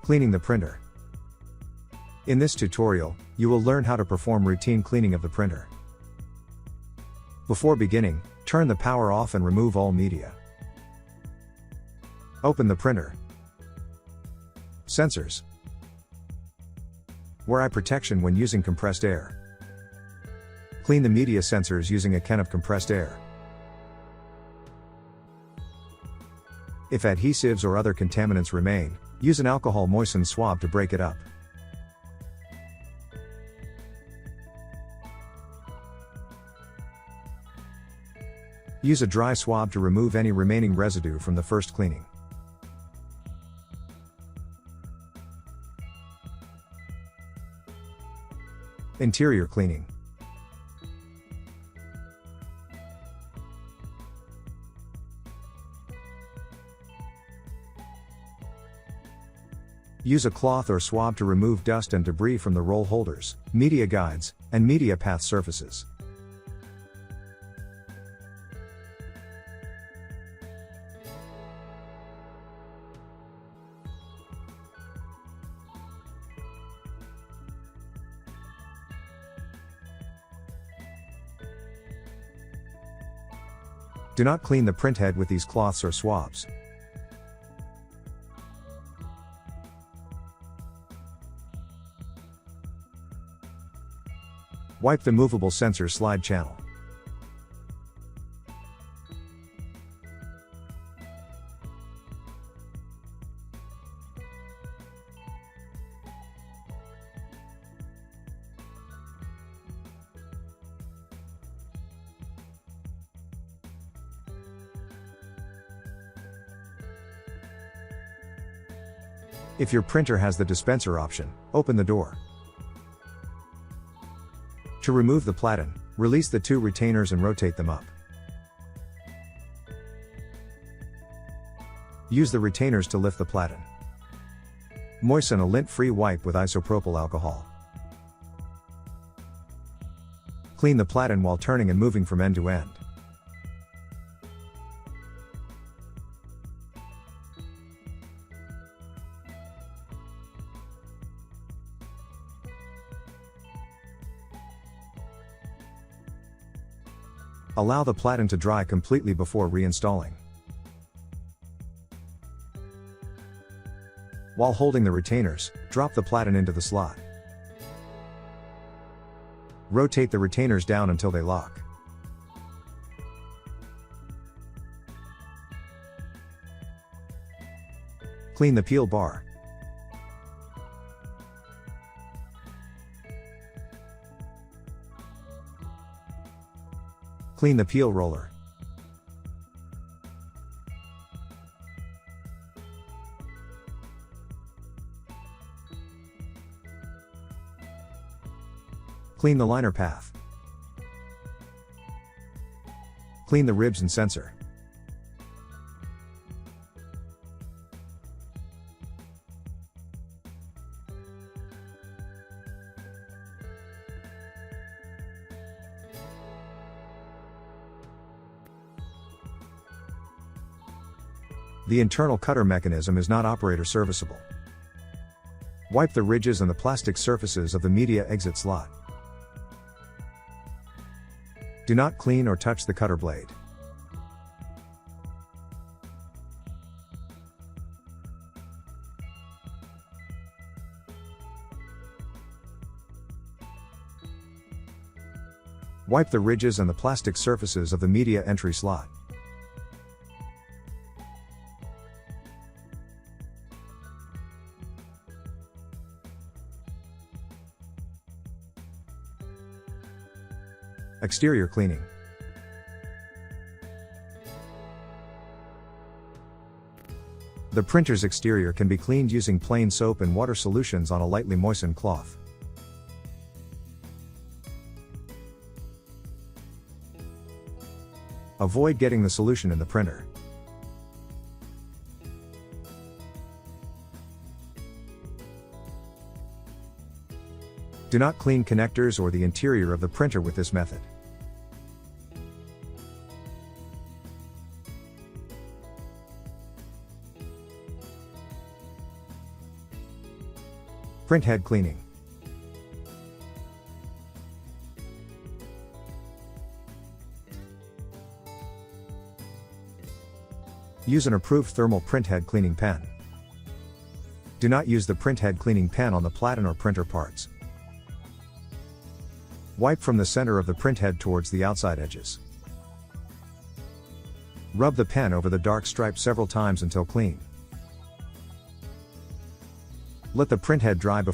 Cleaning the printer. In this tutorial, you will learn how to perform routine cleaning of the printer. Before beginning, turn the power off and remove all media. Open the printer. Sensors. Wear eye protection when using compressed air. Clean the media sensors using a can of compressed air. If adhesives or other contaminants remain, use an alcohol moistened swab to break it up. Use a dry swab to remove any remaining residue from the first cleaning. Interior cleaning. Use a cloth or swab to remove dust and debris from the roll holders, media guides, and media path surfaces. Do not clean the printhead with these cloths or swabs. Wipe the movable sensor slide channel. If your printer has the dispenser option, open the door. To remove the platen, release the two retainers and rotate them up. Use the retainers to lift the platen. Moisten a lint-free wipe with isopropyl alcohol. Clean the platen while turning and moving from end to end. Allow the platen to dry completely before reinstalling. While holding the retainers, drop the platen into the slot. Rotate the retainers down until they lock. Clean the peel bar. Clean the peel roller. Clean the liner path. Clean the ribs and sensor. The internal cutter mechanism is not operator serviceable. Wipe the ridges and the plastic surfaces of the media exit slot. Do not clean or touch the cutter blade. Wipe the ridges and the plastic surfaces of the media entry slot. Exterior cleaning. The printer's exterior can be cleaned using plain soap and water solutions on a lightly moistened cloth. Avoid getting the solution in the printer. Do not clean connectors or the interior of the printer with this method. Printhead cleaning. Use an approved thermal printhead cleaning pen. Do not use the printhead cleaning pen on the Platen or printer parts. Wipe from the center of the printhead towards the outside edges. Rub the pen over the dark stripe several times until clean. Let the printhead dry before